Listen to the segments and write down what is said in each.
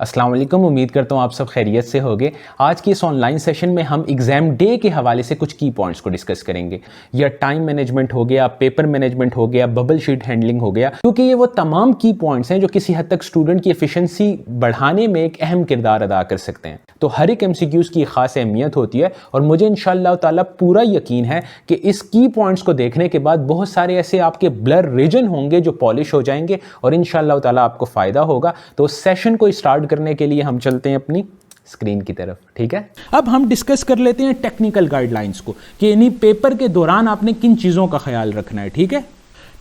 अस्सलाम वालेकुम। उम्मीद करता हूँ आप सब खैरियत से होंगे। आज की इस ऑनलाइन सेशन में हम एग्ज़ाम डे के हवाले से कुछ की पॉइंट्स को डिस्कस करेंगे। या टाइम मैनेजमेंट हो गया, पेपर मैनेजमेंट हो गया, बबल शीट हैंडलिंग हो गया, क्योंकि ये वो तमाम की पॉइंट्स हैं जो किसी हद तक स्टूडेंट की एफिशिएंसी बढ़ाने में एक अहम किरदार अदा कर सकते हैं। तो हर एक MCQs की खास अहमियत होती है और मुझे इंशाअल्लाह ताला पूरा यकीन है कि इस की पॉइंट्स को देखने के बाद बहुत सारे ऐसे आपके ब्लर रीजन होंगे जो पॉलिश हो जाएंगे और इंशाअल्लाह ताला आपको फ़ायदा होगा। तो सेशन को स्टार्ट करने के लिए हम चलते हैं अपनी स्क्रीन की तरफ। ठीक है, अब हम डिस्कस कर लेते हैं टेक्निकल गाइडलाइंस को कि यानी पेपर के दौरान आपने किन चीज़ों का ख्याल रखना है। ठीक है,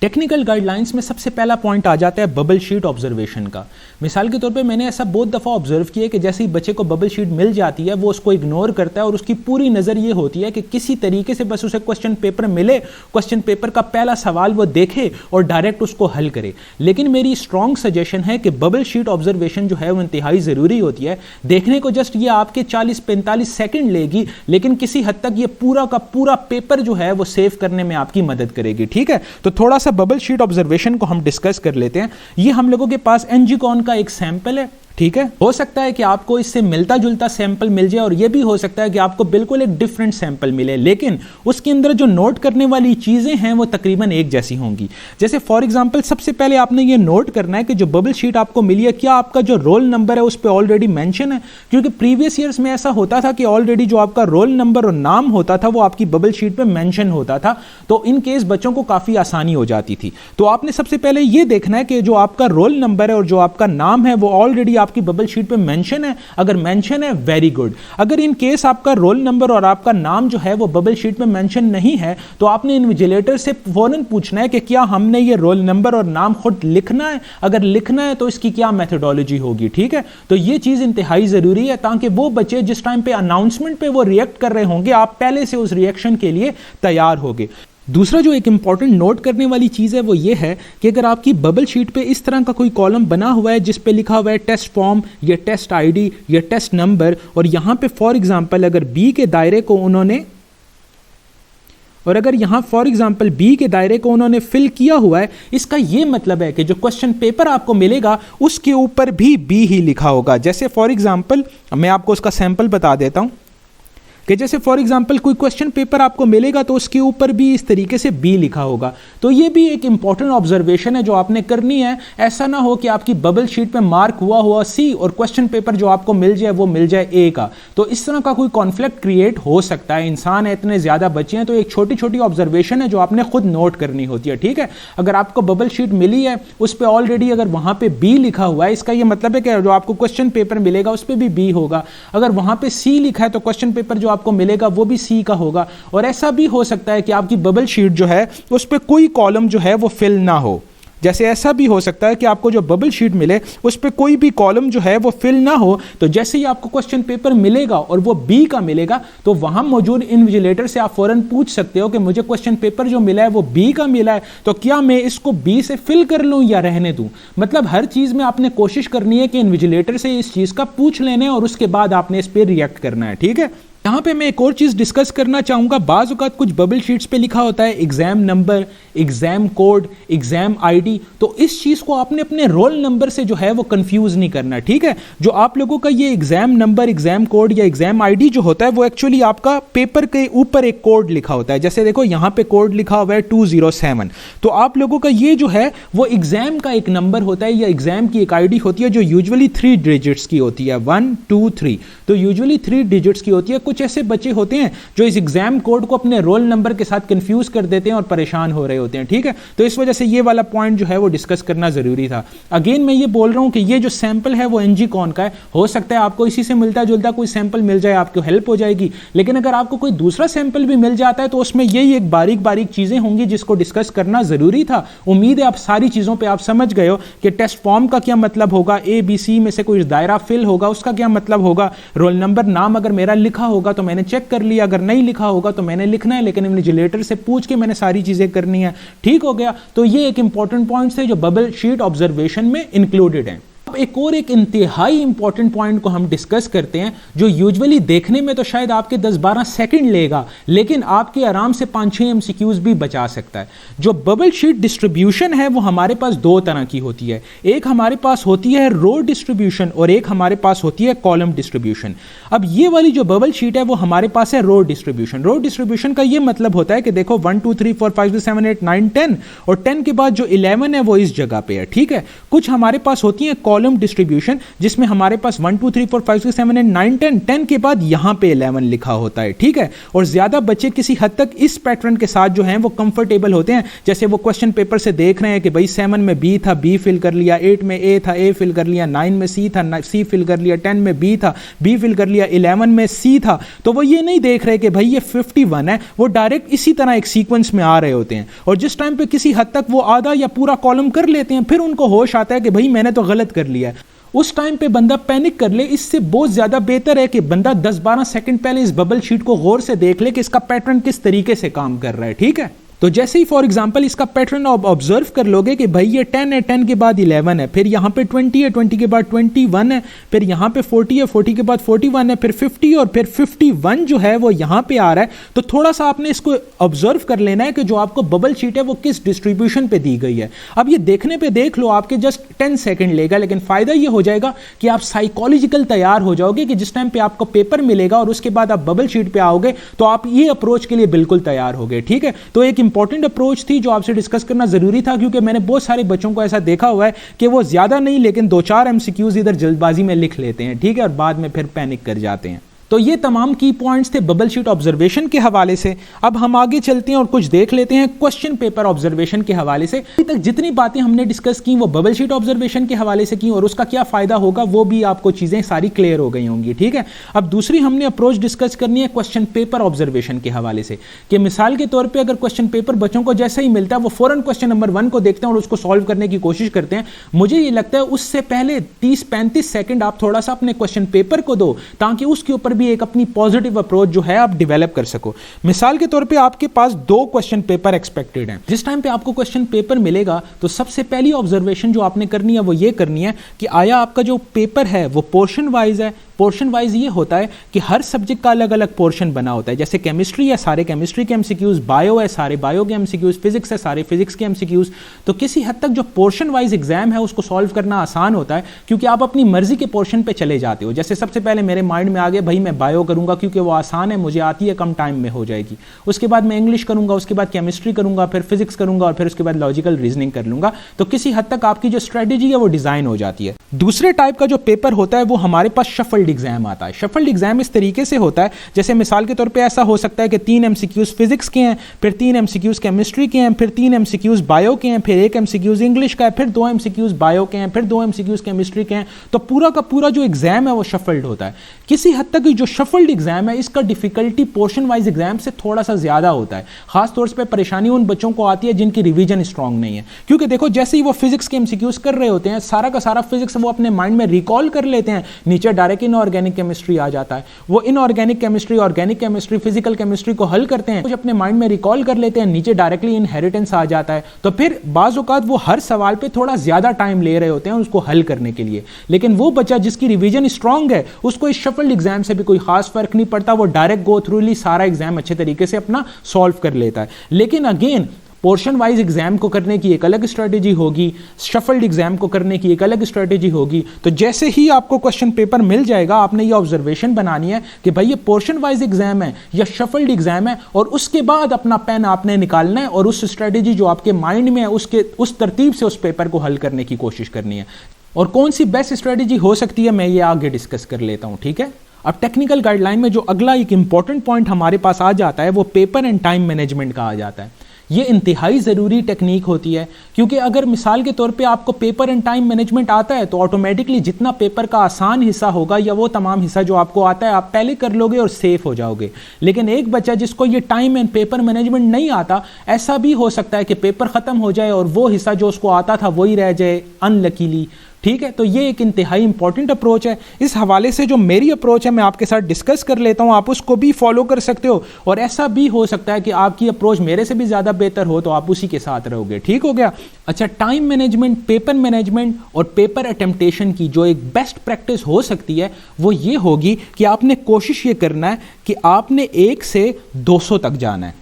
टेक्निकल गाइडलाइंस में सबसे पहला पॉइंट आ जाता है बबल शीट ऑब्जर्वेशन का। मिसाल के तौर पे मैंने ऐसा बहुत दफ़ा ऑब्जर्व किया कि जैसे ही बच्चे को बबल शीट मिल जाती है वो उसको इग्नोर करता है और उसकी पूरी नज़र ये होती है कि किसी तरीके से बस उसे क्वेश्चन पेपर मिले, क्वेश्चन पेपर का पहला सवाल वो देखे और डायरेक्ट उसको हल करे। लेकिन मेरी स्ट्रॉन्ग सजेशन है कि बबल शीट ऑब्जर्वेशन जो है वो इंतहाई ज़रूरी होती है। देखने को जस्ट ये आपके 40-45 सेकेंड लेगी, लेकिन किसी हद तक ये पूरा का पूरा पेपर जो है वो सेव करने में आपकी मदद करेगी। ठीक है, तो थोड़ा सा बबल शीट ऑब्जर्वेशन को हम डिस्कस कर लेते हैं। ये हम लोगों के पास एनजीकॉन का एक सैंपल है। ठीक है, हो सकता है कि आपको इससे मिलता जुलता सैंपल मिल जाए और यह भी हो सकता है कि आपको बिल्कुल एक डिफरेंट सैंपल मिले, लेकिन उसके अंदर जो नोट करने वाली चीज़ें हैं वो तकरीबन एक जैसी होंगी। जैसे फॉर एग्जांपल सबसे पहले आपने ये नोट करना है कि जो बबल शीट आपको मिली है क्या आपका जो रोल नंबर है उस पर ऑलरेडी मेंशन है, क्योंकि प्रीवियस ईयर्स में ऐसा होता था कि ऑलरेडी जो आपका रोल नंबर और नाम होता था वो आपकी बबल शीट पर मेंशन होता था, तो इन केस बच्चों को काफ़ी आसानी हो जाती थी। तो आपने सबसे पहले ये देखना है कि जो आपका रोल नंबर है और जो आपका नाम है वो ऑलरेडी आपकी बबल शीट पे मेंशन है। अगर मेंशन है वेरी गुड। अगर इन केस आपका रोल नंबर और आपका नाम जो है वो बबल शीट पे मेंशन नहीं है तो आपने इन्विजिलेटर से फौरन पूछना है कि क्या हमने ये रोल नंबर और नाम खुद लिखना है, अगर लिखना है तो इसकी क्या मेथोडोलॉजी होगी। ठीक है, तो ये चीज इंतहाई जरूरी है ताकि वो बच्चे जिस टाइम पे अनाउंसमेंट पे वो रिएक्ट कर रहे होंगे आप पहले से उस रिएक्शन के लिए तैयार होंगे। दूसरा जो एक इंपॉर्टेंट नोट करने वाली चीज़ है वो ये है कि अगर आपकी बबल शीट पे इस तरह का कोई कॉलम बना हुआ है जिस पे लिखा हुआ है टेस्ट फॉर्म या टेस्ट आईडी या टेस्ट नंबर, और यहाँ पे फॉर एग्जांपल अगर बी के दायरे को उन्होंने फिल किया हुआ है, इसका ये मतलब है कि जो क्वेश्चन पेपर आपको मिलेगा उसके ऊपर भी बी ही लिखा होगा। जैसे फॉर एग्जांपल मैं आपको उसका सैंपल बता देता हूँ कि जैसे फॉर एग्जांपल कोई क्वेश्चन पेपर आपको मिलेगा तो उसके ऊपर भी इस तरीके से बी लिखा होगा। तो ये भी एक इंपॉर्टेंट ऑब्जर्वेशन है जो आपने करनी है। ऐसा ना हो कि आपकी बबल शीट पे मार्क हुआ सी और क्वेश्चन पेपर जो आपको मिल जाए वो मिल जाए ए का, तो इस तरह का कोई कॉन्फ्लिक्ट क्रिएट हो सकता है। इंसान है, इतने ज्यादा बच्चे हैं, तो एक छोटी छोटी ऑब्जर्वेशन है जो आपने खुद नोट करनी होती है। ठीक है, अगर आपको बबल शीट मिली है उस पर ऑलरेडी अगर वहां पे बी लिखा हुआ है, इसका यह मतलब है कि जो आपको क्वेश्चन पेपर मिलेगा उस पर भी बी होगा। अगर वहां पे सी लिखा है तो क्वेश्चन पेपर जो आपको मिलेगा वो भी सी का होगा। और ऐसा भी हो सकता है कि आपकी बबल शीट जो है उस पर कोई कॉलम जो है वो फिल ना हो। जैसे ऐसा भी हो सकता है कि आपको जो बबल शीट मिले उस पर कोई भी कॉलम जो है वो फिल ना हो, तो जैसे ही आपको क्वेश्चन पेपर मिलेगा और वो बी का मिलेगा तो वहां मौजूद इन्विजिलेटर से आप फौरन पूछ सकते हो कि मुझे क्वेश्चन पेपर जो मिला है वो बी का मिला है, तो क्या मैं इसको बी से फिल कर लूं या रहने दूं। मतलब हर चीज में आपने कोशिश करनी है कि इन्विजिलेटर से इस चीज का पूछ लेने और उसके बाद आपने इस पर रिएक्ट करना है। ठीक है, यहाँ पे मैं एक और चीज़ डिस्कस करना चाहूँगा। बाज़ औक़ात कुछ बबल शीट्स पे लिखा होता है exam number, exam code, exam ID, तो इस चीज़ को आपने अपने रोल नंबर से जो है वो कंफ्यूज नहीं करना। ठीक है, जो आप लोगों का ये एग्ज़ाम नंबर, एग्ज़ाम कोड या एग्ज़ाम आईडी जो होता है वो एक्चुअली आपका पेपर के ऊपर एक कोड लिखा होता है। जैसे देखो यहाँ पे कोड लिखा हुआ है 207, तो आप लोगों का ये जो है वो एग्ज़ाम का एक नंबर होता है या एग्ज़ाम की एक आईडी होती है जो यूजुअली 3 डिजिट्स की होती है, 1 2 3, तो यूजुअली 3 डिजिट्स की होती है। कुछ ऐसे बच्चे होते हैं जो इस एग्जाम कोड को अपने रोल नंबर के साथ कंफ्यूज कर देते हैं और परेशान हो रहे होते हैं। ठीक है, तो इस वजह से ये वाला पॉइंट जो है वो डिस्कस करना जरूरी था। अगेन मैं ये बोल रहा हूं कि ये जो सैंपल है वो एनजीकॉन का है, हो सकता है आपको इसी से मिलता जुलता कोई सैंपल मिल जाए, आपको हेल्प हो जाएगी। लेकिन अगर आपको कोई दूसरा सैंपल भी मिल जाता है तो उसमें यही एक बारीक बारीक चीजें होंगी जिसको डिस्कस करना जरूरी था। उम्मीद है आप सारी चीजों पर आप समझ गए हो कि टेस्ट फॉर्म का क्या मतलब होगा, ABC में से कोई दायरा फिल होगा उसका क्या मतलब होगा, रोल नंबर नाम अगर मेरा लिखा होगा तो मैंने चेक कर लिया, अगर नहीं लिखा होगा तो मैंने लिखना है, लेकिन इन्विजिलेटर से पूछ के मैंने सारी चीजें करनी है। ठीक हो गया, तो ये एक इंपॉर्टेंट पॉइंट्स है जो बबल शीट ऑब्जर्वेशन में इंक्लूडेड है। एक इंतहाई इंपॉर्टेंट पॉइंट को हम डिस्कस करते हैं, जो यूजुअली देखने में तो शायद आपके 10-12 सेकंड लेगा, लेकिन आपके आराम से 5-6 एमसीक्यूज भी बचा सकता है। जो बबल शीट डिस्ट्रीब्यूशन है वो हमारे पास दो तरह की होती है, एक हमारे पास होती है रो डिस्ट्रीब्यूशन और एक हमारे पास होती है कॉलम डिस्ट्रीब्यूशन। अब ये वाली जो बबल शीट है वो हमारे पास है रो डिस्ट्रीब्यूशन। रो डिस्ट्रीब्यूशन का ये मतलब होता है कि देखो 1 2 3 4 5 6 7 8 9 10 और 10 के बाद जो 11 है वो इस जगह पे है, ठीक है। कुछ हमारे पास होती है कॉलम डिस्ट्रीब्यूशन जिसमें हमारे पास 1 2 3 4 5 6 7 8 9 10 10 के बाद यहां पे 11 लिखा होता है, ठीक है। और ज्यादा बच्चे किसी हद तक इस पैटर्न के साथ जो हैं वो कंफर्टेबल होते हैं, जैसे वो क्वेश्चन पेपर से देख रहे हैं कि भाई 7 में बी था, बी फिल कर लिया, 8 में ए था, ए फिल कर लिया, 9 में सी था, सी फिल कर लिया, 10 में बी था, बी फिल कर लिया, 11 में सी था। तो वो ये नहीं देख रहे कि भाई ये 51 है, वो डायरेक्ट इसी तरह एक सीक्वेंस में आ रहे होते हैं। और जिस टाइम पे किसी हद तक वो आधा या पूरा कॉलम कर लेते हैं, फिर उनको होश आता है कि भाई मैंने तो गलत कर लिया है। उस टाइम पे बंदा पैनिक कर ले, इससे बहुत ज्यादा बेहतर है कि बंदा 10-12 सेकंड पहले इस बबल शीट को गौर से देख ले कि इसका पैटर्न किस तरीके से काम कर रहा है, ठीक है। तो जैसे ही फॉर एग्जांपल इसका पैटर्न ऑब्जर्व कर लोगे कि भाई ये 10 है, 10 के बाद 11 है, फिर यहाँ पे 20 है, 20 के बाद 21 है, फिर यहाँ पे 40 है, 40 के बाद 41 है, फिर 50 और फिर 51 जो है वो यहाँ पे आ रहा है। तो थोड़ा सा आपने इसको ऑब्जर्व कर लेना है कि जो आपको बबल शीट है वो किस डिस्ट्रीब्यूशन पे दी गई है। अब ये देखने पे देख लो, आपके जस्ट 10 सेकेंड लेगा, लेकिन फायदा ये हो जाएगा कि आप साइकोलॉजिकल तैयार हो जाओगे कि जिस टाइम पे आपको पेपर मिलेगा और उसके बाद आप बबल शीट पे आओगे तो आप ये अप्रोच के लिए बिल्कुल तैयार हो गए, ठीक है। तो एक इंपॉर्टेंट अप्रोच थी जो आपसे डिस्कस करना जरूरी था, क्योंकि मैंने बहुत सारे बच्चों को ऐसा देखा हुआ है कि वो ज्यादा नहीं लेकिन 2-4 एमसीक्यूज इधर जल्दबाजी में लिख लेते हैं, ठीक है, और बाद में फिर पैनिक कर जाते हैं। तो ये तमाम की पॉइंट्स थे बबल शीट ऑब्जर्वेशन के हवाले से। अब हम आगे चलते हैं और कुछ देख लेते हैं क्वेश्चन पेपर ऑब्जर्वेशन के हवाले से। अभी तक जितनी बातें हमने डिस्कस की वो बबल शीट ऑब्जर्वेशन के हवाले से की और उसका क्या फायदा होगा वो भी आपको चीजें सारी क्लियर हो गई होंगी, ठीक है। अब दूसरी हमने अप्रोच डिस्कस करनी है क्वेश्चन पेपर ऑब्जर्वेशन के हवाले से, कि मिसाल के तौर पर अगर क्वेश्चन पेपर बच्चों को जैसे ही मिलता है वो फौरन क्वेश्चन नंबर 1 को देखते हैं और उसको सॉल्व करने की कोशिश करते हैं। मुझे ये लगता है उससे पहले 30-35 सेकंड आप थोड़ा सा अपने क्वेश्चन पेपर को दो, ताकि उसके ऊपर भी एक अपनी पॉजिटिव अप्रोच जो है आप डेवलप कर सको। मिसाल के तौर पे आपके पास 2 क्वेश्चन पेपर एक्सपेक्टेड हैं। जिस टाइम पे आपको क्वेश्चन पेपर मिलेगा तो सबसे पहली ऑब्जर्वेशन जो आपने करनी है वो ये करनी है कि आया आपका जो पेपर है वो पोर्शन वाइज है। पोर्शन वाइज ये होता है कि हर सब्जेक्ट का अलग अलग पोर्शन बना होता है, जैसे केमिस्ट्री है सारे केमिस्ट्री के एमसीक्यूज, बायो है सारे बायो के एमसीक्यूज, फिजिक्स है सारे फिजिक्स के एमसीक्यूज। तो किसी हद तक जो पोर्शन वाइज एग्जाम है उसको सॉल्व करना आसान होता है, क्योंकि आप अपनी मर्जी के पोर्शन पे चले जाते हो। जैसे सबसे पहले मेरे माइंड में आ गया भाई मैं बायो करूंगा क्योंकि वो आसान है, मुझे आती है, कम टाइम में हो जाएगी। उसके बाद मैं इंग्लिश करूंगा, उसके बाद केमिस्ट्री करूंगा, फिर फिजिक्स करूंगा और फिर उसके बाद लॉजिकल रीजनिंग कर लूंगा। तो किसी हद तक आपकी जो स्ट्रेटेजी है वो डिजाइन हो जाती है। दूसरे टाइप का जो पेपर होता है वो हमारे पास शफल्ड एग्जाम आता है। शफल्ड एग्जाम इस तरीके से होता है, जैसे मिसाल के तौर पे ऐसा हो सकता है कि 3 एमसीक्यूज फिजिक्स के हैं, फिर 3 एमसीक्यूज केमिस्ट्री के हैं, फिर 3 एमसीक्यूज बायो के हैं, फिर 1 एमसीक्यूज इंग्लिश का है, फिर 2 एमसीक्यूज बायो के हैं, फिर 2 एमसीक्यूज केमिस्ट्री के हैं। तो पूरा का पूरा जो एग्जाम है वो शफल्ड होता है। किसी हद तक जो शफल्ड एग्जाम है इसका डिफिकल्टी पोर्शन वाइज एग्जाम से थोड़ा सा ज्यादा होता है। खासतौर पर परेशानी उन बच्चों को आती है जिनकी रिवीजन स्ट्रांग नहीं है, क्योंकि देखो जैसे ही वो फिजिक्स के एमसीक्यूज कर रहे होते हैं सारा का सारा फिजिक्स वो अपने माइंड में रिकॉल कर लेते हैं, नीचे डायरेक्ट इनऑर्गेनिक केमिस्ट्री आ जाता है। वो inorganic chemistry, organic chemistry, physical chemistry को हल करते हैं, कुछ अपने माइंड में रिकॉल कर लेते हैं, नीचे डायरेक्टली इनहेरिटेंस आ जाता है। तो फिर बाज़ औक़ात वो हर सवाल पे थोड़ा ज्यादा टाइम ले रहे होते हैं उसको हल करने के लिए। लेकिन वो बच्चा जिसकी रिवीजन स्ट्रांग है उसको इस शफल्ड एग्जाम से भी कोई खास फर्क नहीं पड़ता, वो डायरेक्ट गो थ्रूली सारा एग्जाम अच्छे तरीके से अपना सॉल्व कर लेता है। लेकिन अगेन पोर्शन वाइज एग्जाम को करने की एक अलग स्ट्रेटेजी होगी, शफल्ड एग्जाम को करने की एक अलग स्ट्रेटेजी होगी। तो जैसे ही आपको क्वेश्चन पेपर मिल जाएगा आपने ये ऑब्जर्वेशन बनानी है कि भाई ये पोर्शन वाइज एग्जाम है या शफल्ड एग्जाम है, और उसके बाद अपना पेन आपने निकालना है और उस स्ट्रेटेजी जो आपके माइंड में है उस तरतीब से उस पेपर को हल करने की कोशिश करनी है। और कौन सी बेस्ट स्ट्रेटेजी हो सकती है मैं ये आगे डिस्कस कर लेता हूँ, ठीक है। अब टेक्निकल गाइडलाइन में जो अगला एक इंपॉर्टेंट पॉइंट हमारे पास आ जाता है वो पेपर एंड टाइम मैनेजमेंट का आ जाता है। ये इंतहाई ज़रूरी टेक्निक होती है, क्योंकि अगर मिसाल के तौर पे आपको पेपर एंड टाइम मैनेजमेंट आता है तो ऑटोमेटिकली जितना पेपर का आसान हिस्सा होगा या वो तमाम हिस्सा जो आपको आता है आप पहले कर लोगे और सेफ हो जाओगे। लेकिन एक बच्चा जिसको ये टाइम एंड पेपर मैनेजमेंट नहीं आता, ऐसा भी हो सकता है कि पेपर ख़त्म हो जाए और वो हिस्सा जो उसको आता था वही रह जाए अनलकीली। ठीक है, तो ये एक इंतहाई इंपॉर्टेंट अप्रोच है। इस हवाले से जो मेरी अप्रोच है मैं आपके साथ डिस्कस कर लेता हूँ, आप उसको भी फॉलो कर सकते हो। और ऐसा भी हो सकता है कि आपकी अप्रोच मेरे से भी ज़्यादा बेहतर हो तो आप उसी के साथ रहोगे। ठीक हो गया। अच्छा, टाइम मैनेजमेंट, पेपर मैनेजमेंट और पेपर अटेम्प्टेशन की जो एक बेस्ट प्रैक्टिस हो सकती है वो ये होगी कि आपने कोशिश ये करना है कि आपने 1 से 200 तक जाना है,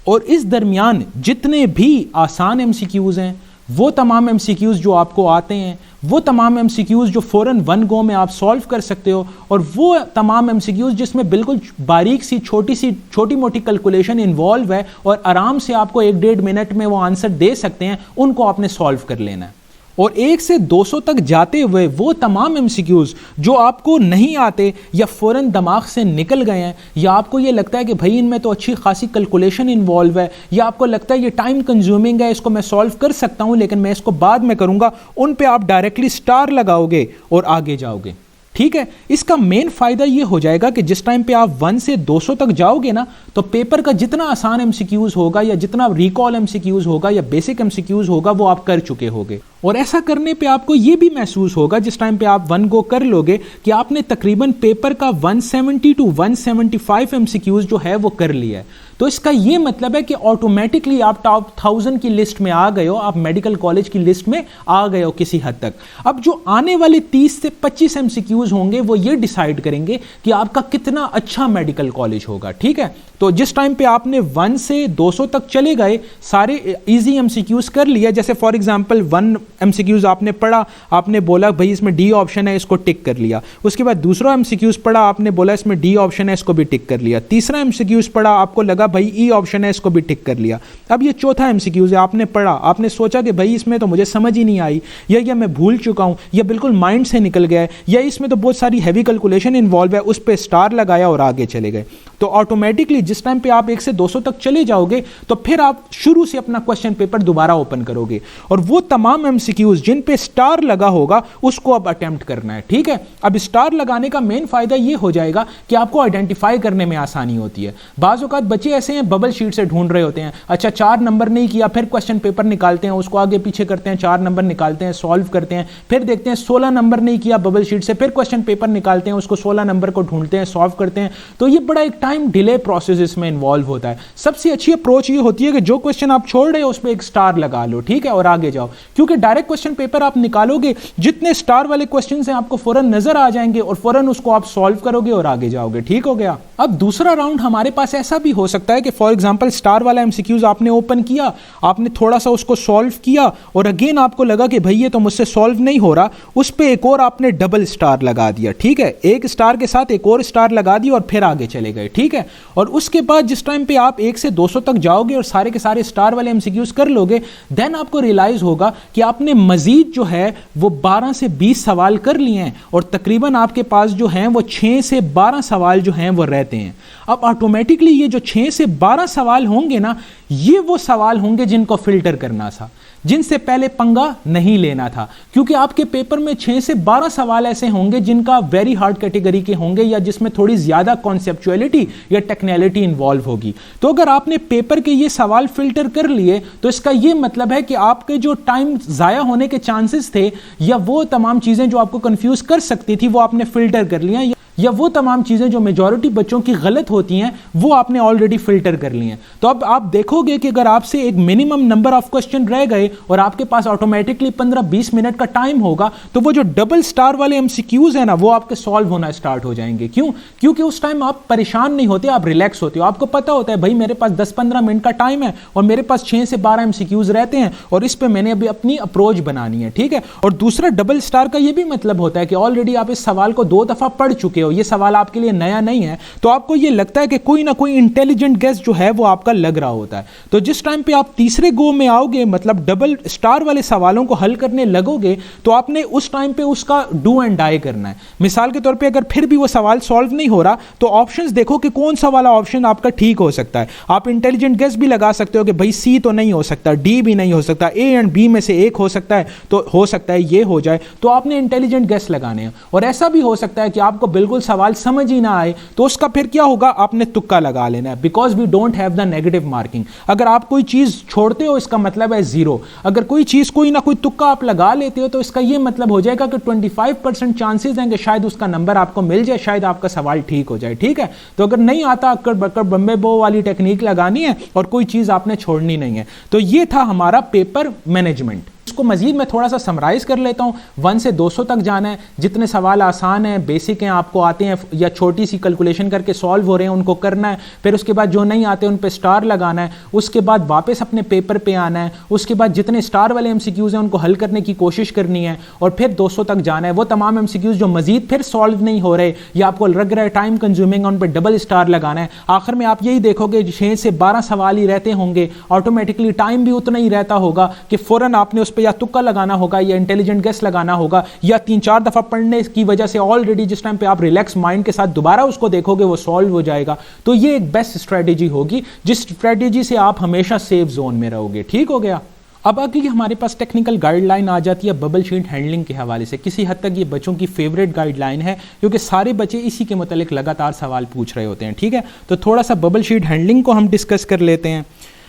और इस दरमियान जितने भी आसान एमसीक्यूज़ हैं, वो तमाम एमसीक्यूज़ जो आपको आते हैं, वो तमाम एमसीक्यूज़ जो फ़ौरन वन गो में आप सॉल्व कर सकते हो, और वो तमाम एमसीक्यूज़ जिसमें बिल्कुल बारीक सी छोटी मोटी कैलकुलेशन इन्वॉल्व है और आराम से आपको 1-1.5 मिनट में वो आंसर दे सकते हैं, उनको आपने सॉल्व कर लेना है। और 1 से 200 तक जाते हुए वो तमाम एमसीक्यूज़ जो आपको नहीं आते या फ़ौरन दिमाग से निकल गए हैं, या आपको ये लगता है कि भाई इनमें तो अच्छी खासी कैलकुलेशन इन्वॉल्व है, या आपको लगता है ये टाइम कंज्यूमिंग है, इसको मैं सॉल्व कर सकता हूँ लेकिन मैं इसको बाद में करूँगा, उन पे आप डायरेक्टली स्टार लगाओगे और आगे जाओगे। ठीक है, इसका मेन फायदा ये हो जाएगा कि जिस टाइम पे आप 1 से 200 तक जाओगे ना, तो पेपर का जितना आसान एमसीक्यूज़ होगा या जितना रिकॉल एमसीक्यूज़ होगा या बेसिक एमसीक्यूज़ होगा वो आप कर चुके होगे। और ऐसा करने पे आपको ये भी महसूस होगा जिस टाइम पे आप 1 गो कर लोगे कि आपने तकरीबन पेपर का 170 to 175 एमसीक्यूज़ जो है वो कर लिया है। तो इसका ये मतलब है कि ऑटोमेटिकली आप टॉप 1000 की लिस्ट में आ गए हो, आप मेडिकल कॉलेज की लिस्ट में आ गए हो किसी हद तक। अब जो आने वाले 30 से 25 एमसीक्यूज़ होंगे वो ये डिसाइड करेंगे कि आपका कितना अच्छा मेडिकल कॉलेज होगा। ठीक है, तो जिस टाइम पे आपने 1 से 200 तक चले गए, सारे इजी एमसीक्यूज़ कर लिया, जैसे फॉर एग्जांपल 1 एमसीक्यूज़ आपने पढ़ा, आपने बोला भाई इसमें डी ऑप्शन है, इसको टिक कर लिया। उसके बाद दूसरा एमसीक्यूज़ पढ़ा, आपने बोला इसमें डी ऑप्शन है, इसको भी टिक कर लिया। तीसरा एमसीक्यूज़ पढ़ा, आपको लगा भाई ई ऑप्शन है, इसको भी टिक कर लिया। अब ये चौथा एमसीक्यूज़ है, आपने पढ़ा, आपने सोचा कि भाई इसमें तो मुझे समझ ही नहीं आई, या मैं भूल चुका हूँ, या बिल्कुल माइंड से निकल गया है, या इसमें तो बहुत सारी हैवी कैलकुलेशन इन्वॉल्व है, उस पर स्टार लगाया और आगे चले गए। तो ऑटोमेटिकली जिस टाइम पे आप 1 से 200 तक चले जाओगे तो फिर आप शुरू से अपना क्वेश्चन पेपर दोबारा ओपन करोगे, और वो तमाम एमसीक्यूज़ जिन पे स्टार लगा होगा उसको अब अटेम्प्ट करना है। ठीक है, अब स्टार लगाने का मेन फायदा ये हो जाएगा कि आपको आइडेंटिफाई करने में आसानी होती है। बाज़ औक़ात बच्चे ऐसे हैं बबल शीट से ढूंढ रहे होते हैं, अच्छा 4 नंबर नहीं किया, फिर क्वेश्चन पेपर निकालते हैं, उसको आगे पीछे करते हैं, 4 नंबर निकालते हैं, सॉल्व करते हैं, फिर देखते हैं 16 नंबर नहीं किया बबल शीट से, फिर क्वेश्चन पेपर निकालते हैं, उसको 16 नंबर को ढूंढते हैं, सॉल्व करते हैं। तो ये बड़ा एक टाइम डिले प्रोसेस इसमें इन्वॉल्व होता है। सबसे अच्छी अप्रोच ये होती है कि जो क्वेश्चन आप छोड़ रहे हो उस पर एक स्टार लगा लो, ठीक है, और आगे जाओ, क्योंकि डायरेक्ट क्वेश्चन पेपर आप निकालोगे, जितने स्टार वाले क्वेश्चन हैं आपको फौरन नजर आ जाएंगे और फौरन उसको आप सॉल्व करोगे और आगे जाओगे। ठीक हो गया। अब दूसरा राउंड हमारे पास ऐसा भी हो सकता है कि फॉर एग्जांपल स्टार वाला एमसीक्यूज आपने ओपन किया, आपने थोड़ा सा उसको सॉल्व किया और अगेन आपको लगा कि भाई ये तो मुझसे सॉल्व नहीं हो रहा, उस पर एक और आपने डबल स्टार लगा दिया। ठीक है, एक स्टार के साथ एक और स्टार लगा दिया और फिर आगे चले गए। ठीक है, और उसके बाद जिस टाइम पे आप 1 से 200 तक जाओगे और सारे के सारे स्टार वाले एमसीक्यूज कर लोगे, देन आपको रियलाइज होगा कि आपने मजीद जो है वो 12 से 20 सवाल कर लिए हैं और तकरीबन आपके पास जो हैं वो 6 से 12 सवाल जो हैं वो रहते हैं। अब ऑटोमेटिकली ये जो 6 से 12 सवाल होंगे ना, ये वो सवाल होंगे जिनको फिल्टर करना था, जिनसे पहले पंगा नहीं लेना था, क्योंकि आपके पेपर में 6 से 12 सवाल ऐसे होंगे जिनका वेरी हार्ड कैटेगरी के होंगे या जिसमें थोड़ी ज्यादा कॉन्सेप्चुअलिटी या टेक्निकलिटी इन्वॉल्व होगी। तो अगर आपने पेपर के ये सवाल फिल्टर कर लिए तो इसका ये मतलब है कि आपके जो टाइम जाया होने के चांसेस थे या वो तमाम चीजें जो आपको कंफ्यूज कर सकती थी वो आपने फिल्टर कर लिया, या वो तमाम चीज़ें जो मेजॉरिटी बच्चों की गलत होती हैं वो आपने ऑलरेडी फिल्टर कर ली हैं। तो अब आप देखोगे कि अगर आपसे एक मिनिमम नंबर ऑफ क्वेश्चन रह गए और आपके पास ऑटोमेटिकली 15-20 मिनट का टाइम होगा, तो वो जो डबल स्टार वाले एमसीक्यूज है ना वो आपके सॉल्व होना स्टार्ट हो जाएंगे। क्यों? क्योंकि उस टाइम आप परेशान नहीं होते, आप रिलैक्स होते हो, आपको पता होता है भाई मेरे पास 10-15 मिनट का टाइम है और मेरे पास 6 से 12 एमसीक्यूज रहते हैं और इस पर मैंने अभी अपनी अप्रोच बनानी है। ठीक है, और दूसरा डबल स्टार का ये भी मतलब होता है कि ऑलरेडी आप इस सवाल को 2 दफा पढ़ चुके हो, ये सवाल आपके लिए नया नहीं है, तो आपको ये लगता है कि कोई ना कोई इंटेलिजेंट गेस जो है वो आपका लग रहा होता है। तो जिस टाइम पे आप तीसरे गो में आओगे, मतलब डबल स्टार वाले सवालों को हल करने लगोगे, तो आपने उस टाइम पे उसका डू एंड डाई करना है। मिसाल के तौर पे अगर फिर भी वो सवाल सॉल्व नहीं हो रहा तो ऑप्शंस देखो कि कौन सा वाला ऑप्शन आपका ठीक हो सकता है। आप इंटेलिजेंट गेस भी लगा सकते हो कि भाई सी तो नहीं हो सकता, डी भी नहीं हो सकता, ए एंड बी में से एक हो सकता है, तो हो सकता है ये हो जाए, तो आपने इंटेलिजेंट गेस लगाने हैं। और ऐसा भी हो सकता है कि आपको बिल्कुल बिल्कुल सवाल समझ ही ना आए तो उसका फिर क्या होगा, आपने तुक्का लगा लेना है, because we don't have the negative marking. अगर आप कोई चीज़ छोड़ते हो इसका मतलब है जीरो, अगर कोई चीज़ कोई ना कोई तुक्का आप लगा लेते हो तो इसका ये मतलब हो जाएगा कि 25% चांसेस हैं कि शायद उसका नंबर आपको मिल जाए, शायद आपका सवाल ठीक हो जाए। ठीक है, तो अगर नहीं आता अक्कड़ बक्कड़ बम्बे बो वाली टेक्निक लगानी है और कोई चीज़ आपने छोड़नी नहीं है। तो ये था हमारा पेपर मैनेजमेंट। इसको मजीद मैं थोड़ा सा समराइज कर लेता हूँ। 1 से 200 तक जाना है, जितने सवाल आसान हैं, बेसिक हैं, आपको आते हैं या छोटी सी कैलकुलेशन करके सॉल्व हो रहे हैं उनको करना है। फिर उसके बाद जो नहीं आते उन पे स्टार लगाना है। उसके बाद वापस अपने पेपर पे आना है। उसके बाद जितने स्टार वाले एमसीक्यूज़ हैं उनको हल करने की कोशिश करनी है और फिर 200 तक जाना है। वो तमाम एमसीक्यूज़ जो मजीद फिर सॉल्व नहीं हो रहे या आपको लग रहा है टाइम कंज्यूमिंग, उन पर डबल स्टार लगाना है। आखिर में आप यही देखोगे 6 से 12 सवाल ही रहते होंगे, ऑटोमेटिकली टाइम भी उतना ही रहता होगा कि फ़ौरन आपने उस पर या तुक्का लगाना होगा या इंटेलिजेंट गेस लगाना होगा या 3-4 दफा पढ़ने की वजह से ऑलरेडी जिस टाइम पे आप रिलैक्स माइंड के साथ दोबारा उसको देखोगे वो सॉल्व हो जाएगा। तो ये एक बेस्ट स्ट्रेटेजी होगी जिस स्ट्रेटेजी से आप हमेशा सेफ जोन में रहोगे। ठीक हो गया। अब अगली हमारे पास टेक्निकल गाइडलाइन आ जाती है बबल शीट हैंडलिंग के हवाले से। किसी हद तक ये बच्चों की फेवरेट गाइडलाइन है क्योंकि सारे बच्चे इसी के मुतालिक लगातार सवाल पूछ रहे होते हैं। ठीक है, तो थोड़ा सा बबल शीट हैंडलिंग को हम डिस्कस कर लेते हैं।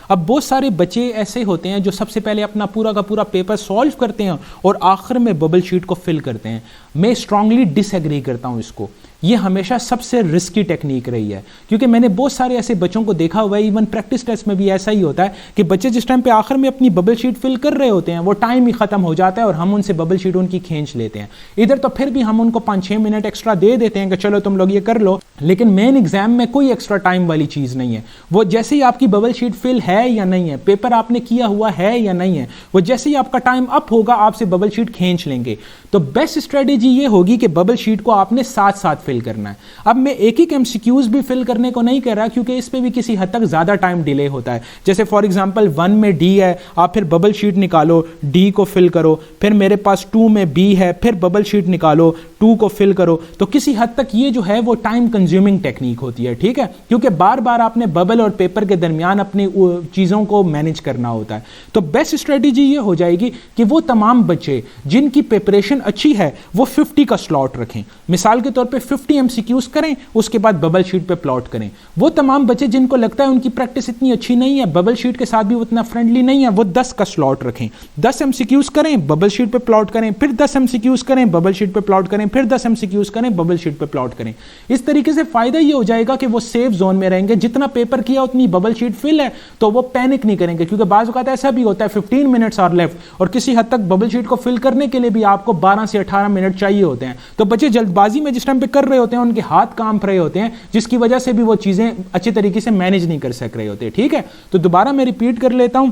अब बहुत सारे बच्चे ऐसे होते हैं जो सबसे पहले अपना पूरा का पूरा पेपर सॉल्व करते हैं और आखिर में बबल शीट को फिल करते हैं। मैं स्ट्रांगली डिसएग्री करता हूँ इसको। ये हमेशा सबसे रिस्की टेक्निक रही है क्योंकि मैंने बहुत सारे ऐसे बच्चों को देखा हुआ है, इवन प्रैक्टिस टेस्ट में भी ऐसा ही होता है कि बच्चे जिस टाइम पे आखिर में अपनी बबल शीट फिल कर रहे होते हैं वो टाइम ही खत्म हो जाता है और हम उनसे बबल शीट उनकी खींच लेते हैं। इधर तो फिर भी हम उनको 5-6 मिनट एक्स्ट्रा दे देते हैं कि चलो तुम लोग ये कर लो, लेकिन मेन एग्जाम में कोई एक्स्ट्रा टाइम वाली चीज़ नहीं है। वो जैसे ही आपकी बबल शीट फिल है या नहीं है, पेपर आपने किया हुआ है या नहीं है, वो जैसे ही आपका टाइम अप होगा आपसे बबल शीट खींच लेंगे। तो बेस्ट स्ट्रेटेजी ये होगी कि बबल शीट को आपने साथ साथ फिल करना है। अब मैं एक एक एमसीक्यूज भी फिल करने को नहीं कह रहा क्योंकि इस पे भी किसी हद तक ज़्यादा टाइम डिले होता है। जैसे फॉर एग्जांपल 1 में डी है, आप फिर बबल शीट निकालो, डी को फिल करो, फिर मेरे पास 2 में बी है, फिर बबल शीट निकालो, 2 को फिल करो। तो किसी हद तक ये जो है वो टाइम कंज्यूमिंग टेक्निक होती है। ठीक है, क्योंकि बार बार आपने बबल और पेपर के दरमियान अपनी चीज़ों को मैनेज करना होता है। तो बेस्ट स्ट्रेटेजी ये हो जाएगी कि वो तमाम बच्चे जिनकी प्रिपरेशन अच्छी है वो 50 का स्लॉट रखें। मिसाल के तौर पे 50 एमसीक्यूज करें, उसके बाद बबल शीट पे प्लॉट करें। वो तमाम बच्चे जिनको लगता है उनकी प्रैक्टिस इतनी अच्छी नहीं है, बबल शीट के साथ भी उतना फ्रेंडली नहीं है, वो 10 का स्लॉट रखें। 10 एमसीक्यूज करें, बबल शीट पे प्लॉट करें, फिर 10 एमसीक्यूज करें, बबल शीट पे प्लॉट करें, फिर 10 एमसीक्यूज करें, बबल शीट पे प्लॉट करें। इस तरीके से फायदा ये हो जाएगा कि वो सेफ जोन में रहेंगे। जितना पेपर किया उतनी बबल शीट फिल है तो वो पैनिक नहीं करेंगे, क्योंकि बाज़ औक़ात ऐसा भी होता है 15 मिनट्स आर लेफ्ट और किसी हद तक बबल शीट को फिल करने के लिए भी आपको 12 से 18 मिनट चाहिए होते हैं। तो बच्चे जल्दबाजी में जिस टाइम पे कर रहे होते हैं उनके हाथ कांप रहे होते हैं, जिसकी वजह से भी वो चीज़ें अच्छी तरीके से मैनेज नहीं कर सक रहे होते। ठीक है, तो दोबारा मैं रिपीट कर लेता हूं।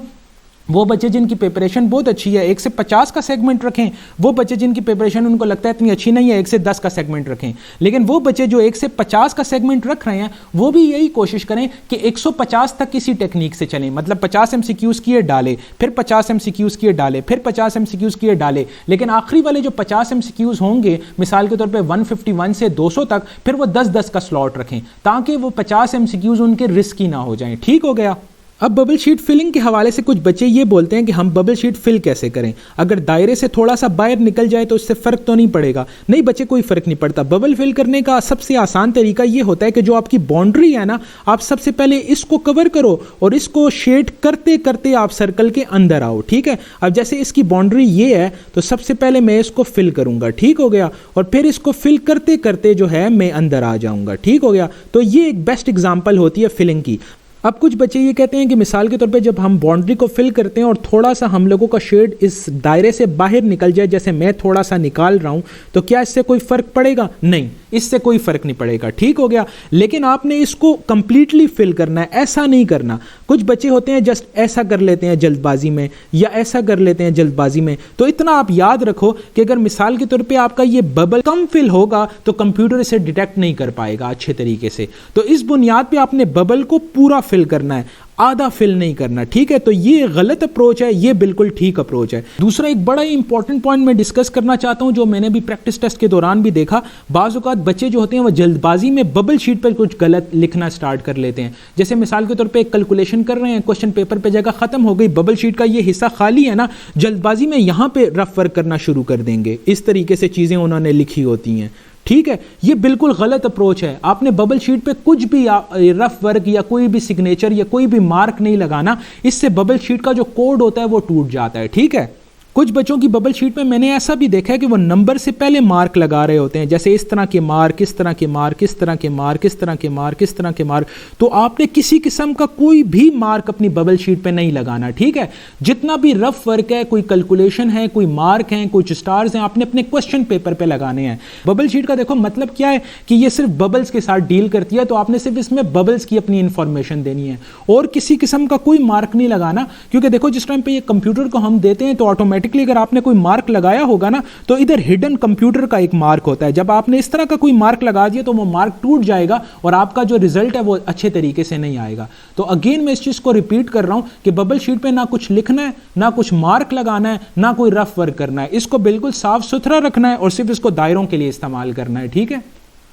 वो बच्चे जिनकी प्रिपरेशन बहुत अच्छी है 1 से 50 का सेगमेंट रखें। वो बच्चे जिनकी प्रिपरेशन उनको लगता है इतनी अच्छी नहीं है 1 से 10 का सेगमेंट रखें। लेकिन वो बच्चे जो 1 से 50 का सेगमेंट रख रहे हैं वो भी यही कोशिश करें कि 150 तक किसी टेक्निक से चलें। मतलब 50 एमसीक्यूज किए डाले, फिर 50 एमसीक्यूज किए डाले, फिर 50 एमसीक्यूज किए डाले, लेकिन आखिरी वाले जो 50 एमसीक्यूज होंगे मिसाल के तौर पे 151 से 200 तक, फिर वो 10-10 का स्लॉट रखें ताकि वो 50 एमसीक्यूज उनके रिस्की ना हो जाएं। ठीक हो गया। अब बबल शीट फिलिंग के हवाले से कुछ बच्चे ये बोलते हैं कि हम बबल शीट फिल कैसे करें, अगर दायरे से थोड़ा सा बाहर निकल जाए तो इससे फ़र्क तो नहीं पड़ेगा। नहीं बच्चे, कोई फ़र्क नहीं पड़ता। बबल फिल करने का सबसे आसान तरीका ये होता है कि जो आपकी बाउंड्री है ना, आप सबसे पहले इसको कवर करो और इसको शेड करते करते आप सर्कल के अंदर आओ। ठीक है, अब जैसे इसकी बाउंड्री ये है तो सबसे पहले मैं इसको फिल करूँगा। ठीक हो गया, और फिर इसको फिल करते करते जो है मैं अंदर आ जाऊँगा। ठीक हो गया, तो ये एक बेस्ट एग्जाम्पल होती है फिलिंग की। अब कुछ बच्चे ये कहते हैं कि मिसाल के तौर पे जब हम बाउंड्री को फिल करते हैं और थोड़ा सा हम लोगों का शेड इस दायरे से बाहर निकल जाए, जैसे मैं थोड़ा सा निकाल रहा हूं, तो क्या इससे कोई फ़र्क पड़ेगा? नहीं, इससे कोई फ़र्क नहीं पड़ेगा। ठीक हो गया, लेकिन आपने इसको कंप्लीटली फिल करना है, ऐसा नहीं करना। कुछ बच्चे होते हैं जस्ट ऐसा कर लेते हैं जल्दबाजी में या ऐसा कर लेते हैं जल्दबाजी में। तो इतना आप याद रखो कि अगर मिसाल के तौर पर आपका ये बबल कम फिल होगा तो कंप्यूटर इसे डिटेक्ट नहीं कर पाएगा अच्छे तरीके से। तो इस बुनियाद पर आपने बबल को पूरा फिल करना है, आधा फिल नहीं करना। ठीक है, तो ये गलत अप्रोच है, ये बिल्कुल ठीक अप्रोच है। दूसरा एक बड़ा ही इंपॉर्टेंट पॉइंट मैं डिस्कस करना चाहता हूं जो मैंने भी प्रैक्टिस टेस्ट के दौरान भी देखा। बाज़ औक़ात बच्चे जो होते हैं वो जल्दबाजी में बबल शीट पर कुछ गलत लिखना स्टार्ट कर लेते हैं। जैसे मिसाल के तौर पे एक कैलकुलेशन कर रहे हैं, क्वेश्चन पेपर पे जगह खत्म हो गई, बबल शीट का ये हिस्सा खाली है ना, जल्दबाजी में यहाँ पे रफ वर्क करना शुरू कर देंगे। इस तरीके से चीज़ें उन्होंने लिखी होती हैं। ठीक है, ये बिल्कुल गलत अप्रोच है। आपने बबल शीट पे कुछ भी रफ वर्क या कोई भी सिग्नेचर या कोई भी मार्क नहीं लगाना, इससे बबल शीट का जो कोड होता है वो टूट जाता है। ठीक है, कुछ बच्चों की बबल शीट में मैंने ऐसा भी देखा है कि वो नंबर से पहले मार्क लगा रहे होते हैं, जैसे इस तरह के मार्क, इस तरह के मार्क, इस तरह के मार्क, इस तरह के मार्क, इस तरह के मार्क। तो आपने किसी किस्म का कोई भी मार्क अपनी बबल शीट पे नहीं लगाना। ठीक है, जितना भी रफ वर्क है, कोई कैलकुलेशन है, कोई मार्क है, कुछ स्टार्स हैं, आपने अपने क्वेश्चन पेपर पे लगाने हैं। बबल शीट का देखो मतलब क्या है कि ये सिर्फ बबल्स के साथ डील करती है, तो आपने सिर्फ इसमें बबल्स की अपनी इंफॉर्मेशन देनी है और किसी किस्म का कोई मार्क नहीं लगाना। क्योंकि देखो जिस टाइम पे ये कंप्यूटर को हम देते हैं तो ऑटोमेटिकली अगर आपने कोई मार्क लगाया होगा ना, तो इधर हिडन कंप्यूटर का एक मार्क होता है। जब आपने इस तरह का कोई मार्क लगा दिया तो वो मार्क टूट जाएगा और आपका जो रिजल्ट है वो अच्छे तरीके से नहीं आएगा। तो अगेन मैं इस चीज को रिपीट कर रहा हूं कि बबल शीट पे ना कुछ लिखना है, ना कुछ मार्क लगाना है, ना कोई रफ वर्क करना है। इसको बिल्कुल साफ सुथरा रखना है और सिर्फ इसको दायरों के लिए इस्तेमाल करना है। ठीक है,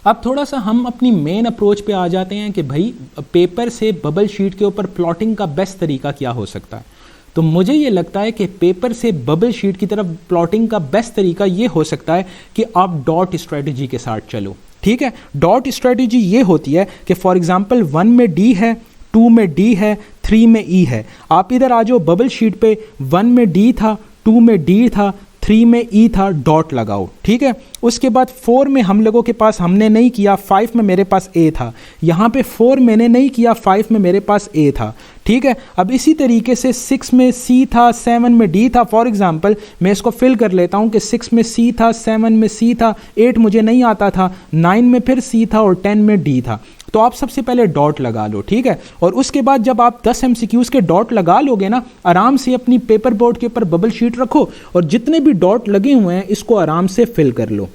अब थोड़ा सा हम अपनी मेन अप्रोच पे आ जाते हैं कि भाई पेपर से बबल शीट के ऊपर प्लॉटिंग का बेस्ट तरीका क्या हो सकता है। तो मुझे ये लगता है कि पेपर से बबल शीट की तरफ प्लॉटिंग का बेस्ट तरीका ये हो सकता है कि आप डॉट स्ट्रेटजी के साथ चलो। ठीक है, डॉट स्ट्रेटजी ये होती है कि फॉर एग्जांपल 1 में डी है, 2 में डी है, 3 में ई है। आप इधर आ जाओ बबल शीट पे, 1 में डी था, 2 में डी था, 3 में ई था, डॉट लगाओ। ठीक है, उसके बाद 4 में हम लोगों के पास हमने नहीं किया, 5 में मेरे पास ए था, यहाँ पे 4 मैंने नहीं किया, 5 में मेरे पास ए था। ठीक है, अब इसी तरीके से 6 में सी था, 7 में डी था। फॉर एग्जांपल मैं इसको फिल कर लेता हूँ कि 6 में सी था, 7 में सी था, 8 मुझे नहीं आता था, 9 में फिर सी था और 10 में डी था। तो आप सबसे पहले डॉट लगा लो। ठीक है, और उसके बाद जब आप 10 MCQs के डॉट लगा लोगे ना, आराम से अपनी पेपर बोर्ड के ऊपर बबल शीट रखो और जितने भी डॉट लगे हुए हैं इसको आराम से फिल कर लो।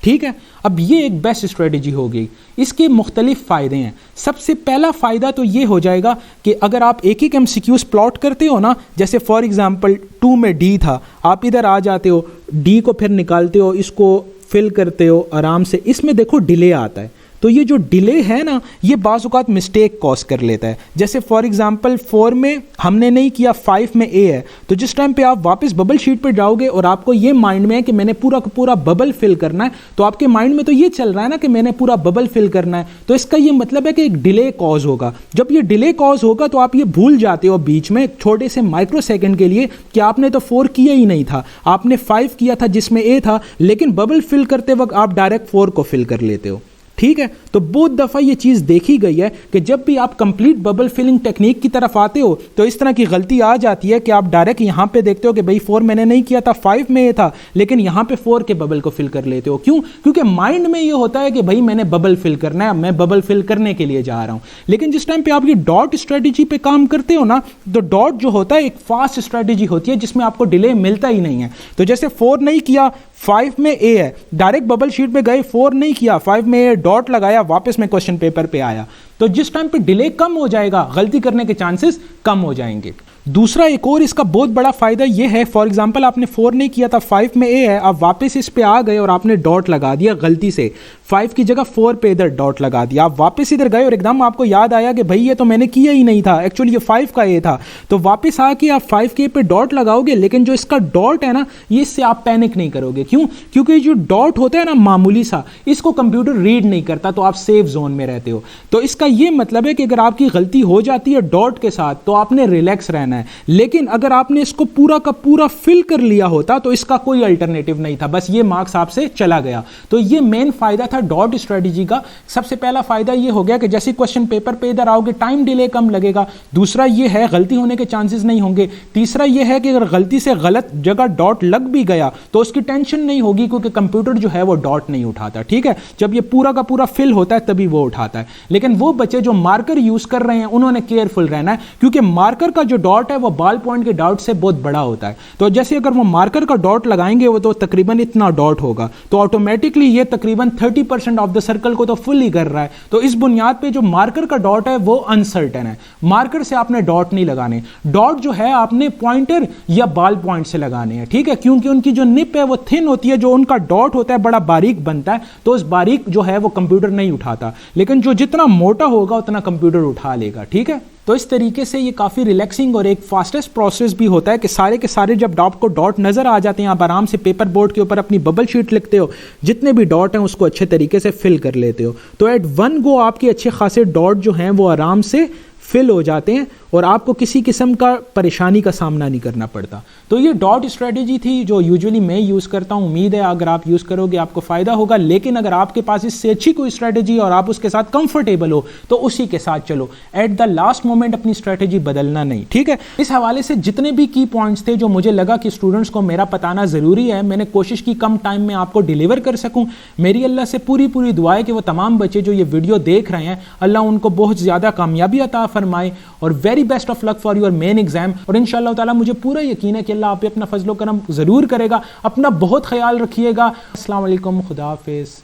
ठीक है, अब ये एक बेस्ट स्ट्रेटजी हो गई। इसके मुख्तलिफ फ़ायदे हैं। सबसे पहला फ़ायदा तो ये हो जाएगा कि अगर आप एक एक MCQs प्लॉट करते हो ना, जैसे फॉर एग्जांपल 2 में डी था, आप इधर आ जाते हो, डी को फिर निकालते हो, इसको फिल करते हो आराम से। इसमें देखो डिले आता है, तो ये जो डिले है ना, ये बाज़ औक़ात मिस्टेक कॉज कर लेता है। जैसे फॉर एग्जांपल 4 में हमने नहीं किया, 5 में ए है, तो जिस टाइम पे आप वापस बबल शीट पे जाओगे और आपको ये माइंड में है कि मैंने पूरा का पूरा बबल फिल करना है, तो आपके माइंड में तो ये चल रहा है ना कि मैंने पूरा बबल फिल करना है, तो इसका ये मतलब है कि एक डिले कॉज होगा। जब ये डिले कॉज होगा तो आप ये भूल जाते हो बीच में छोटे से माइक्रो सेकेंड के लिए कि आपने तो 4 किया ही नहीं था, आपने 5 किया था जिसमें ए था, लेकिन बबल फिल करते वक्त आप डायरेक्ट 4 को फिल कर लेते हो। ठीक है, तो बहुत दफ़ा ये चीज़ देखी गई है कि जब भी आप कंप्लीट बबल फिलिंग टेक्निक की तरफ आते हो तो इस तरह की गलती आ जाती है कि आप डायरेक्ट यहाँ पे देखते हो कि भाई 4 मैंने नहीं किया था, 5 में ये था, लेकिन यहाँ पे 4 के बबल को फिल कर लेते हो। क्यों? क्योंकि माइंड में ये होता है कि भाई मैंने बबल फिल करना है, मैं बबल फिल करने के लिए जा रहा हूँ। लेकिन जिस टाइम पे आप ये डॉट स्ट्रेटजी पे काम करते हो ना, तो डॉट जो होता है एक फास्ट स्ट्रेटजी होती है जिसमें आपको डिले मिलता ही नहीं है। तो जैसे 4 नहीं किया, 5 में ए है, डायरेक्ट बबल शीट पे गए, 4 नहीं किया, 5 में ए, डॉट लगाया, वापस में क्वेश्चन पेपर पे आया, तो जिस टाइम पे डिले कम हो जाएगा, गलती करने के चांसेस कम हो जाएंगे। दूसरा एक और इसका बहुत बड़ा फायदा ये है, फॉर एग्जांपल आपने 4 नहीं किया था, 5 में ए है, आप वापस इस पे आ गए और आपने डॉट लगा दिया गलती से, 5 की जगह 4 पे इधर डॉट लगा दिया, आप वापस इधर गए और एकदम आपको याद आया कि भाई ये तो मैंने किया ही नहीं था, एक्चुअली ये 5 का ए था, तो वापस आके आप 5 के पे डॉट लगाओगे, लेकिन जो इसका डॉट है ना, ये इससे आप पैनिक नहीं करोगे। क्यों? क्योंकि जो डॉट होता है ना मामूली सा, इसको कंप्यूटर रीड नहीं करता, तो आप सेफ जोन में रहते हो। तो इसका ये मतलब है कि अगर आपकी गलती हो जाती है डॉट के साथ तो आपने रिलैक्स रहना है, लेकिन अगर आपने इसको पूरा का पूरा फिल कर लिया होता तो इसका कोई अल्टरनेटिव नहीं था, बस ये मार्क्स आपसे चला गया। तो ये मेन फायदा था डॉट स्ट्रेटजी का। सबसे पहला फायदा ये हो गया कि जैसे क्वेश्चन पेपर पे इधर आओगे टाइम डिले कम लगेगा। दूसरा ये है गलती होने के चांसेस नहीं होंगे। तीसरा ये है कि अगर गलती से गलत जगह डॉट लग भी गया तो उसकी टेंशन नहीं होगी, क्योंकि कंप्यूटर जो है वो डॉट नहीं उठाता। ठीक है, जब ये पूरा का पूरा फिल होता है तभी वो उठाता है। लेकिन वो बच्चे जो मार्कर यूज कर रहे हैं उन्होंने केयरफुल रहना है, क्योंकि मार्कर का जो डॉट है वो बॉल पॉइंट के डॉट से बहुत बड़ा होता है। तो जैसे अगर वो मार्कर का डॉट लगाएंगे वो तो तकरीबन इतना डॉट होगा, तो ऑटोमेटिकली ये तकरीबन 30% ऑफ द सर्कल को तो फुल ही कर रहा है। तो इस बुनियाद पे जो मार्कर का डॉट है वो अनसर्टेन है। मार्कर से आपने डॉट नहीं लगाने, डॉट जो है आपने पॉइंटर या बॉल पॉइंट से लगाने हैं। ठीक है, क्योंकि उनकी जो निप है वो थिन होती है, जो उनका डॉट होता है बड़ा बारीक बनता है, तो उस बारीक जो है वो कंप्यूटर नहीं उठाता, लेकिन जो जितना मोटा होगा उतना कंप्यूटर उठा लेगा। ठीक है। तो इस तरीके से ये काफ़ी रिलैक्सिंग और एक फास्टेस्ट प्रोसेस भी होता है कि सारे के सारे जब आपको डॉट नज़र आ जाते हैं, आप आराम से पेपर बोर्ड के ऊपर अपनी बबल शीट लिखते हो, जितने भी डॉट हैं उसको अच्छे तरीके से फिल कर लेते हो। तो एट वन गो आपके अच्छे खासे डॉट जो हैं वो आराम से फिल हो जाते हैं और आपको किसी किस्म का परेशानी का सामना नहीं करना पड़ता। तो ये डॉट स्ट्रेटेजी थी जो यूजुअली मैं यूज़ करता हूँ। उम्मीद है अगर आप यूज़ करोगे आपको फ़ायदा होगा, लेकिन अगर आपके पास इससे अच्छी कोई स्ट्रेटेजी और आप उसके साथ कंफर्टेबल हो तो उसी के साथ चलो। एट द लास्ट मोमेंट अपनी स्ट्रेटेजी बदलना नहीं, ठीक है। इस हवाले से जितने भी की पॉइंट्स थे जो मुझे लगा कि स्टूडेंट्स को मेरा बताना ज़रूरी है, मैंने कोशिश की कम टाइम में आपको डिलीवर कर सकूँ। मेरी अल्लाह से पूरी दुआ है कि वो तमाम बच्चे जो ये वीडियो देख रहे हैं, अल्लाह उनको बहुत ज़्यादा कामयाबी अता फरमाए और very best of luck for your main exam. और इंशाअल्लाह ताला मुझे पूरा यकीन है कि अल्लाह आप पे अपना फजलो करम ज़रूर करेगा। अपना बहुत ख्याल रखिएगा। अस्सलाम वालेकुम, खुदा हाफिज़।